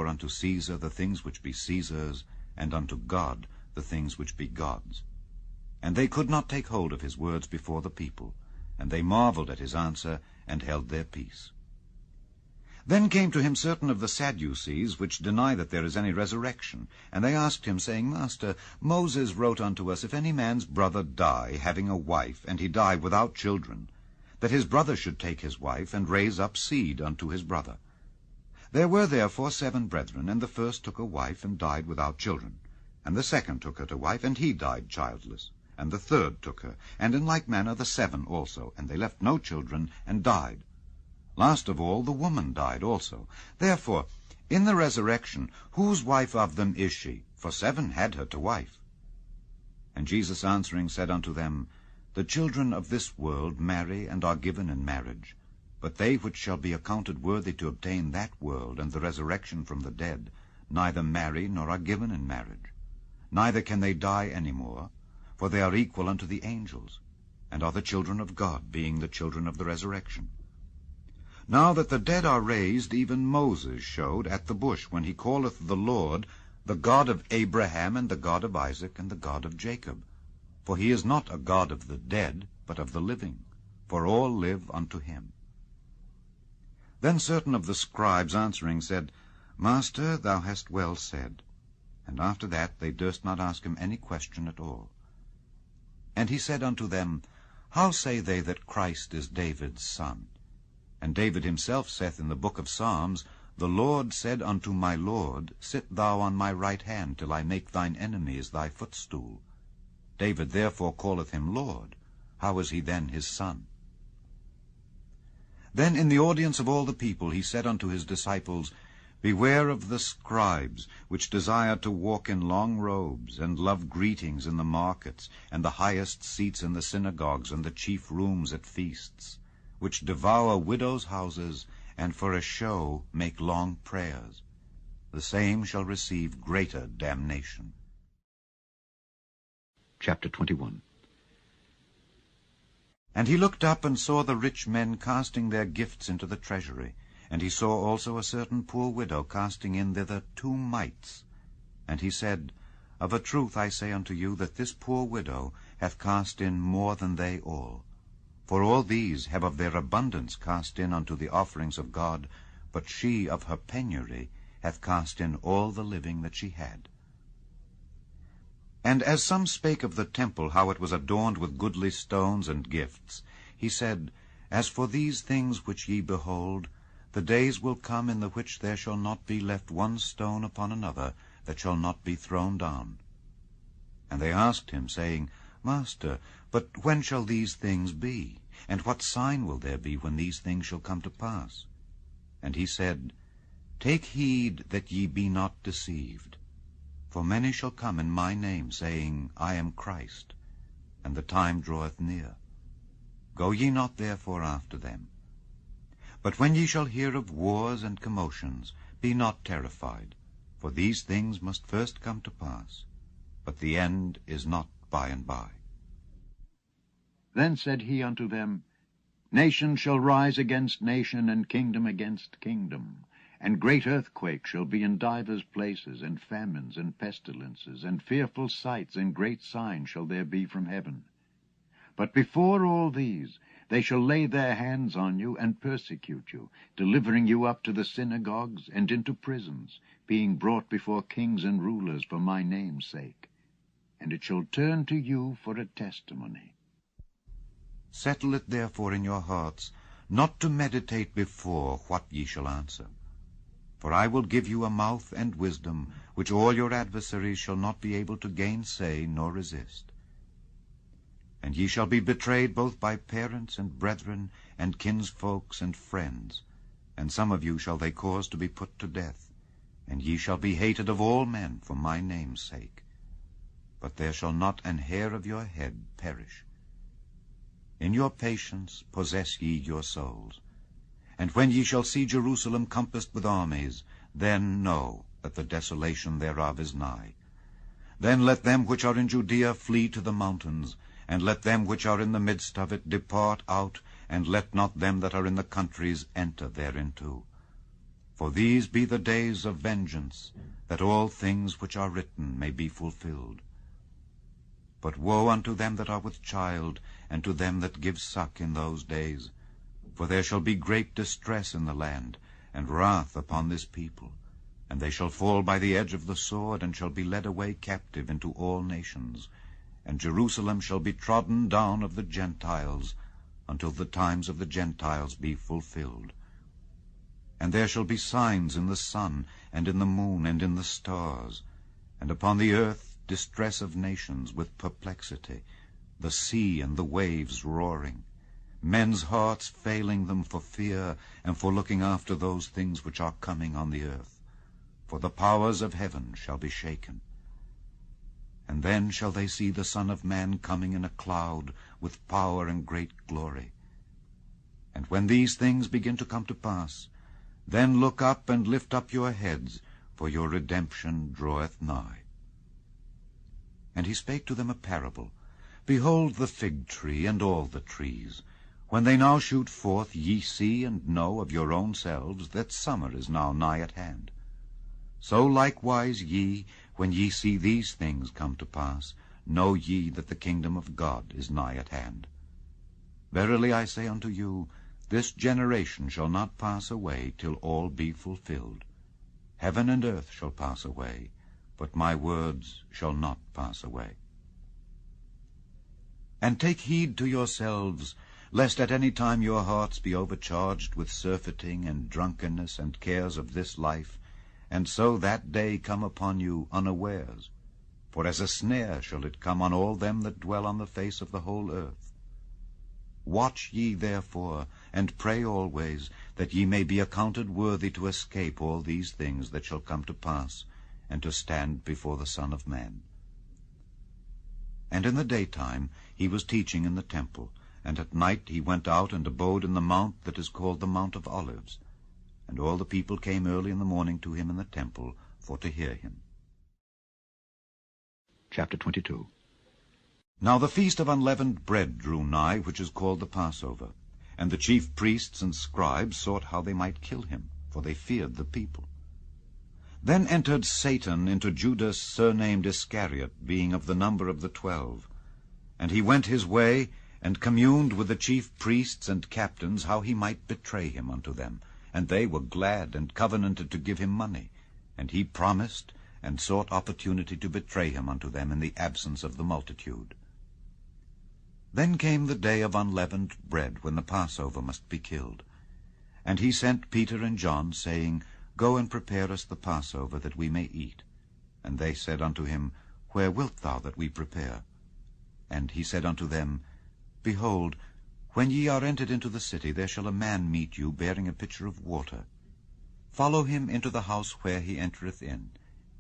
therefore unto Caesar the things which be Caesar's, and unto God the things which be God's. And they could not take hold of his words before the people, and they marveled at his answer, and held their peace. Then came to him certain of the Sadducees, which deny that there is any resurrection. And they asked him, saying, Master, Moses wrote unto us, if any man's brother die, having a wife, and he die without children, that his brother should take his wife, and raise up seed unto his brother. There were therefore 7 brethren, and the first took a wife, and died without children. And the second took her to wife, and he died childless. And the third took her, and in like manner the 7 also, and they left no children, and died. Last of all the woman died also. Therefore, in the resurrection, whose wife of them is she? For 7 had her to wife. And Jesus answering said unto them, The children of this world marry, and are given in marriage. But they which shall be accounted worthy to obtain that world, and the resurrection from the dead, neither marry, nor are given in marriage. Neither can they die any more, for they are equal unto the angels, and are the children of God, being the children of the resurrection. Now that the dead are raised, even Moses showed at the bush, when he calleth the Lord, the God of Abraham, and the God of Isaac, and the God of Jacob. For he is not a God of the dead, but of the living, for all live unto him. Then certain of the scribes answering said, Master, thou hast well said. And after that they durst not ask him any question at all. And he said unto them, How say they that Christ is David's son? And David himself saith in the book of Psalms, The Lord said unto my Lord, Sit thou on my right hand, till I make thine enemies thy footstool. David therefore calleth him Lord. How is he then his son? Then in the audience of all the people he said unto his disciples, Beware of the scribes, which desire to walk in long robes, and love greetings in the markets, and the highest seats in the synagogues, and the chief rooms at feasts, which devour widows' houses, and for a show make long prayers. The same shall receive greater damnation. Chapter 21. And he looked up and saw the rich men casting their gifts into the treasury. And he saw also a certain poor widow casting in thither 2 mites. And he said, Of a truth I say unto you, that this poor widow hath cast in more than they all. For all these have of their abundance cast in unto the offerings of God, but she of her penury hath cast in all the living that she had. And as some spake of the temple, how it was adorned with goodly stones and gifts, he said, As for these things which ye behold, the days will come in the which there shall not be left one stone upon another that shall not be thrown down. And they asked him, saying, Master, but when shall these things be? And what sign will there be when these things shall come to pass? And he said, Take heed that ye be not deceived. For many shall come in my name, saying, I am Christ, and the time draweth near. Go ye not therefore after them. But when ye shall hear of wars and commotions, be not terrified, for these things must first come to pass, but the end is not by and by. Then said he unto them, Nation shall rise against nation, and kingdom against kingdom. And great earthquakes shall be in divers places, and famines, and pestilences, and fearful sights, and great signs shall there be from heaven. But before all these, they shall lay their hands on you, and persecute you, delivering you up to the synagogues, and into prisons, being brought before kings and rulers for my name's sake. And it shall turn to you for a testimony. Settle it therefore in your hearts, not to meditate before what ye shall answer. For I will give you a mouth and wisdom, which all your adversaries shall not be able to gainsay nor resist. And ye shall be betrayed both by parents and brethren, and kinsfolks and friends, and some of you shall they cause to be put to death, and ye shall be hated of all men for my name's sake. But there shall not an hair of your head perish. In your patience possess ye your souls. And when ye shall see Jerusalem compassed with armies, then know that the desolation thereof is nigh. Then let them which are in Judea flee to the mountains, and let them which are in the midst of it depart out, and let not them that are in the countries enter thereinto. For these be the days of vengeance, that all things which are written may be fulfilled. But woe unto them that are with child, and to them that give suck in those days. For there shall be great distress in the land, and wrath upon this people. And they shall fall by the edge of the sword, and shall be led away captive into all nations. And Jerusalem shall be trodden down of the Gentiles, until the times of the Gentiles be fulfilled. And there shall be signs in the sun, and in the moon, and in the stars, and upon the earth distress of nations with perplexity, the sea and the waves roaring, men's hearts failing them for fear, and for looking after those things which are coming on the earth. For the powers of heaven shall be shaken. And then shall they see the Son of Man coming in a cloud with power and great glory. And when these things begin to come to pass, then look up and lift up your heads, for your redemption draweth nigh. And he spake to them a parable. Behold the fig tree and all the trees. When they now shoot forth, ye see and know of your own selves that summer is now nigh at hand. So likewise ye, when ye see these things come to pass, know ye that the kingdom of God is nigh at hand. Verily I say unto you, this generation shall not pass away till all be fulfilled. Heaven and earth shall pass away, but my words shall not pass away. And take heed to yourselves, lest at any time your hearts be overcharged with surfeiting and drunkenness and cares of this life, and so that day come upon you unawares. For as a snare shall it come on all them that dwell on the face of the whole earth. Watch ye therefore, and pray always, that ye may be accounted worthy to escape all these things that shall come to pass, and to stand before the Son of Man. And in the daytime he was teaching in the temple, and at night he went out and abode in the mount that is called the Mount of Olives. And all the people came early in the morning to him in the temple, for to hear him. Chapter 22. Now the feast of unleavened bread drew nigh, which is called the Passover. And the chief priests and scribes sought how they might kill him, for they feared the people. Then entered Satan into Judas, surnamed Iscariot, being of the number of the 12. And he went his way, and communed with the chief priests and captains how he might betray him unto them. And they were glad, and covenanted to give him money. And he promised, and sought opportunity to betray him unto them in the absence of the multitude. Then came the day of unleavened bread, when the Passover must be killed. And he sent Peter and John, saying, Go and prepare us the Passover, that we may eat. And they said unto him, Where wilt thou that we prepare? And he said unto them, Behold, when ye are entered into the city, there shall a man meet you, bearing a pitcher of water. Follow him into the house where he entereth in.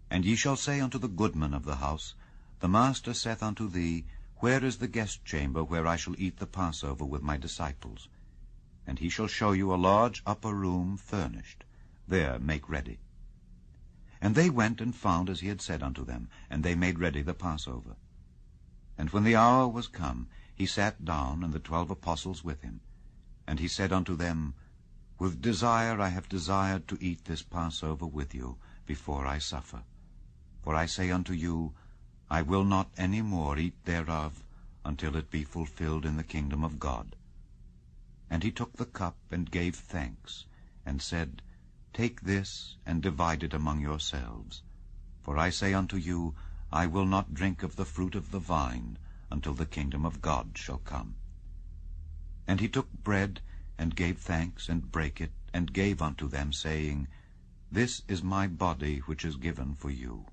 And ye shall say unto the goodman of the house, The master saith unto thee, Where is the guest chamber, where I shall eat the Passover with my disciples? And he shall show you a large upper room furnished. There make ready. And they went and found as he had said unto them, and they made ready the Passover. And when the hour was come, he sat down, and the 12 apostles with him. And he said unto them, With desire I have desired to eat this Passover with you, before I suffer. For I say unto you, I will not any more eat thereof, until it be fulfilled in the kingdom of God. And he took the cup, and gave thanks, and said, Take this, and divide it among yourselves. For I say unto you, I will not drink of the fruit of the vine, until the kingdom of God shall come. And he took bread, and gave thanks, and brake it, and gave unto them, saying, This is my body which is given for you.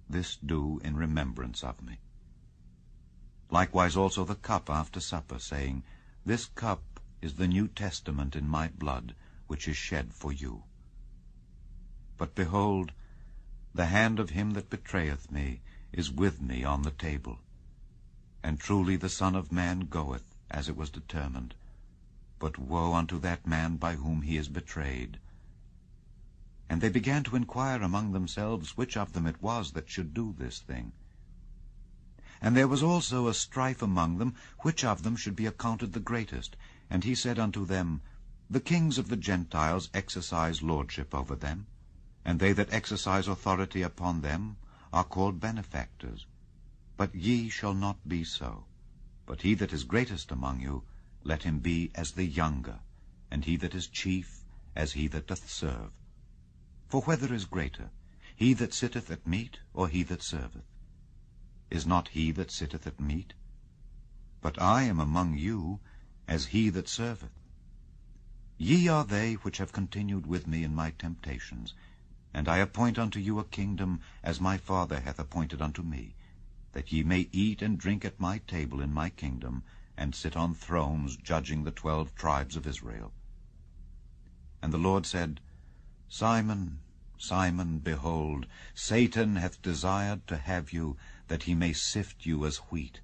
This do in remembrance of me. Likewise also the cup after supper, saying, This cup is the New Testament in my blood, which is shed for you. But behold, the hand of him that betrayeth me is with me on the table. And truly the Son of Man goeth, as it was determined. But woe unto that man by whom he is betrayed. And they began to inquire among themselves which of them it was that should do this thing. And there was also a strife among them, which of them should be accounted the greatest. And he said unto them, The kings of the Gentiles exercise lordship over them, and they that exercise authority upon them are called benefactors. But ye shall not be so. But he that is greatest among you, let him be as the younger, and he that is chief as he that doth serve. For whether is greater, he that sitteth at meat, or he that serveth? Is not he that sitteth at meat? But I am among you as he that serveth. Ye are they which have continued with me in my temptations, and I appoint unto you a kingdom, as my Father hath appointed unto me, that ye may eat and drink at my table in my kingdom, and sit on thrones, judging the 12 tribes of Israel. And the Lord said, Simon, Simon, behold, Satan hath desired to have you, that he may sift you as wheat.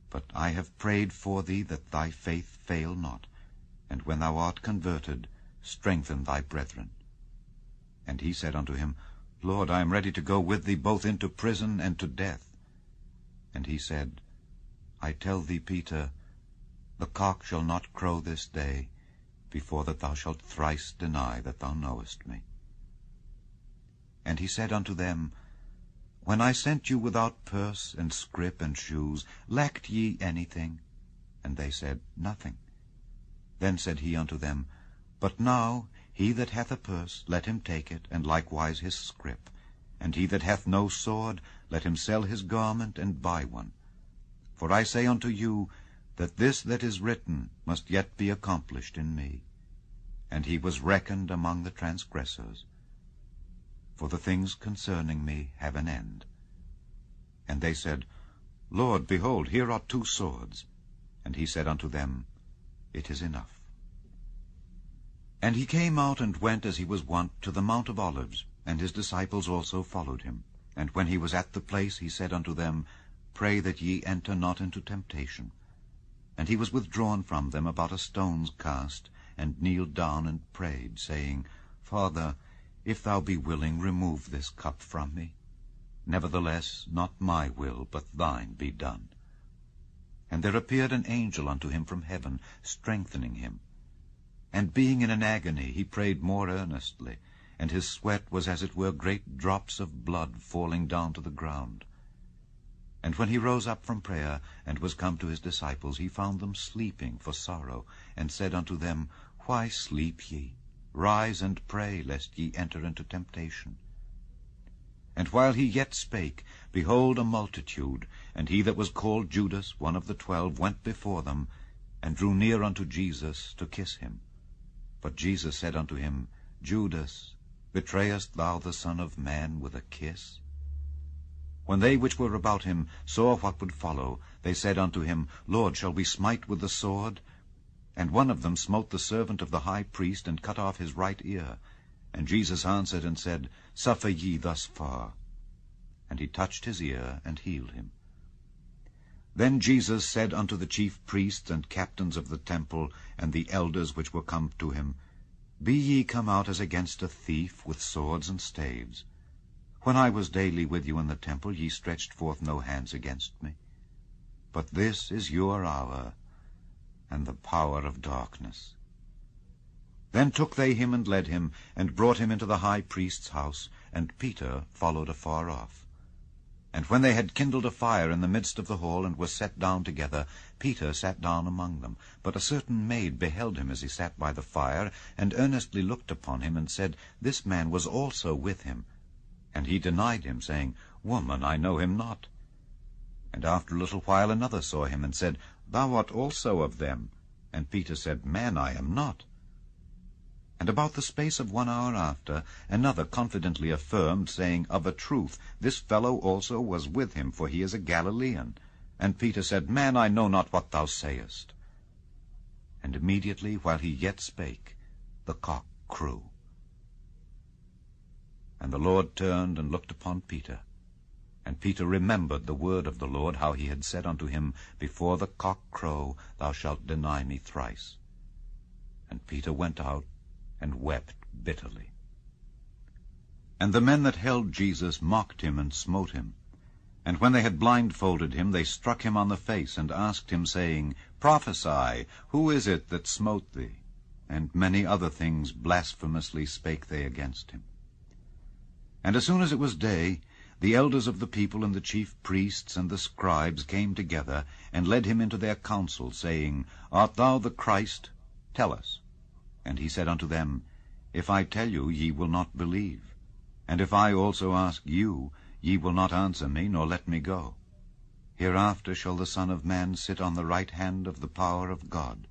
But I have prayed for thee, that thy faith fail not, and when thou art converted, strengthen thy brethren. And he said unto him, Lord, I am ready to go with thee both into prison and to death. And he said, I tell thee, Peter, the cock shall not crow this day, before that thou shalt thrice deny that thou knowest me. And he said unto them, When I sent you without purse and scrip and shoes, lacked ye anything? And they said, Nothing. Then said he unto them, But now he that hath a purse, let him take it, and likewise his scrip. And he that hath no sword, let him sell his garment, and buy one. For I say unto you, that this that is written must yet be accomplished in me. And he was reckoned among the transgressors. For the things concerning me have an end. And they said, Lord, behold, here are 2 swords. And he said unto them, It is enough. And he came out and went as he was wont to the Mount of Olives, and his disciples also followed him. And when he was at the place, he said unto them, Pray that ye enter not into temptation. And he was withdrawn from them about a stone's cast, and kneeled down and prayed, saying, Father, if thou be willing, remove this cup from me. Nevertheless, not my will, but thine be done. And there appeared an angel unto him from heaven, strengthening him. And being in an agony, he prayed more earnestly, and his sweat was as it were great drops of blood falling down to the ground. And when he rose up from prayer, and was come to his disciples, he found them sleeping for sorrow, and said unto them, Why sleep ye? Rise and pray, lest ye enter into temptation. And while he yet spake, behold, a multitude, and he that was called Judas, one of the 12, went before them, and drew near unto Jesus to kiss him. But Jesus said unto him, Judas, betrayest thou the Son of Man with a kiss? When they which were about him saw what would follow, they said unto him, Lord, shall we smite with the sword? And one of them smote the servant of the high priest, and cut off his right ear. And Jesus answered and said, Suffer ye thus far. And he touched his ear, and healed him. Then Jesus said unto the chief priests and captains of the temple, and the elders which were come to him, Be ye come out as against a thief with swords and staves? When I was daily with you in the temple, ye stretched forth no hands against me. But this is your hour, and the power of darkness. Then took they him and led him, and brought him into the high priest's house, and Peter followed afar off. And when they had kindled a fire in the midst of the hall, and were set down together, Peter sat down among them. But a certain maid beheld him as he sat by the fire, and earnestly looked upon him, and said, This man was also with him. And he denied him, saying, Woman, I know him not. And after a little while another saw him, and said, Thou art also of them. And Peter said, Man, I am not. And about the space of 1 hour after, another confidently affirmed, saying, Of a truth, this fellow also was with him, for he is a Galilean. And Peter said, Man, I know not what thou sayest. And immediately, while he yet spake, the cock crew. And the Lord turned and looked upon Peter. And Peter remembered the word of the Lord, how he had said unto him, Before the cock crow, thou shalt deny me thrice. And Peter went out, and wept bitterly. And the men that held Jesus mocked him and smote him. And when they had blindfolded him, they struck him on the face, and asked him, saying, Prophesy, who is it that smote thee? and many other things blasphemously spake they against him. And as soon as it was day, the elders of the people and the chief priests and the scribes came together, and led him into their council, saying, Art thou the Christ? Tell us. And he said unto them, If I tell you, ye will not believe. And if I also ask you, ye will not answer me, nor let me go. Hereafter shall the Son of Man sit on the right hand of the power of God.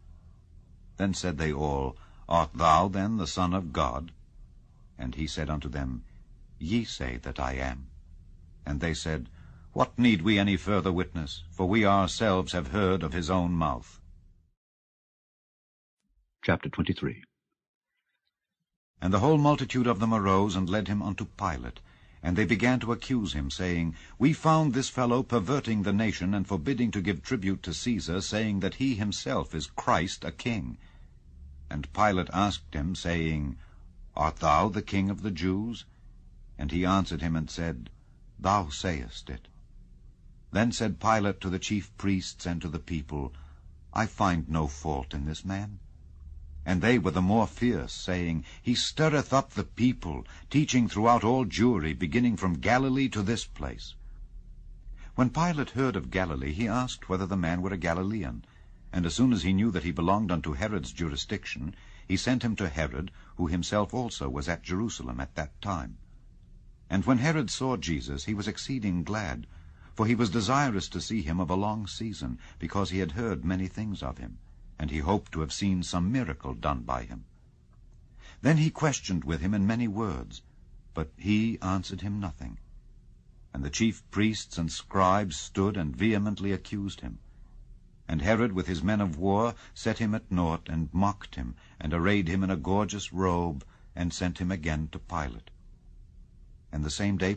Then said they all, Art thou then the Son of God? And he said unto them, Ye say that I am. And they said, What need we any further witness? For we ourselves have heard of his own mouth. Chapter 23. And the whole multitude of them arose and led him unto Pilate. And they began to accuse him, saying, We found this fellow perverting the nation, and forbidding to give tribute to Caesar, saying that he himself is Christ, a king. And Pilate asked him, saying, Art thou the king of the Jews? And he answered him and said, Thou sayest it. Then said Pilate to the chief priests and to the people, I find no fault in this man. And they were the more fierce, saying, He stirreth up the people, teaching throughout all Jewry, beginning from Galilee to this place. When Pilate heard of Galilee, he asked whether the man were a Galilean. And as soon as he knew that he belonged unto Herod's jurisdiction, he sent him to Herod, who himself also was at Jerusalem at that time. And when Herod saw Jesus, he was exceeding glad, for he was desirous to see him of a long season, because he had heard many things of him, and he hoped to have seen some miracle done by him. Then he questioned with him in many words, but he answered him nothing. And the chief priests and scribes stood and vehemently accused him. And Herod with his men of war set him at naught, and mocked him, and arrayed him in a gorgeous robe, and sent him again to Pilate. And the same day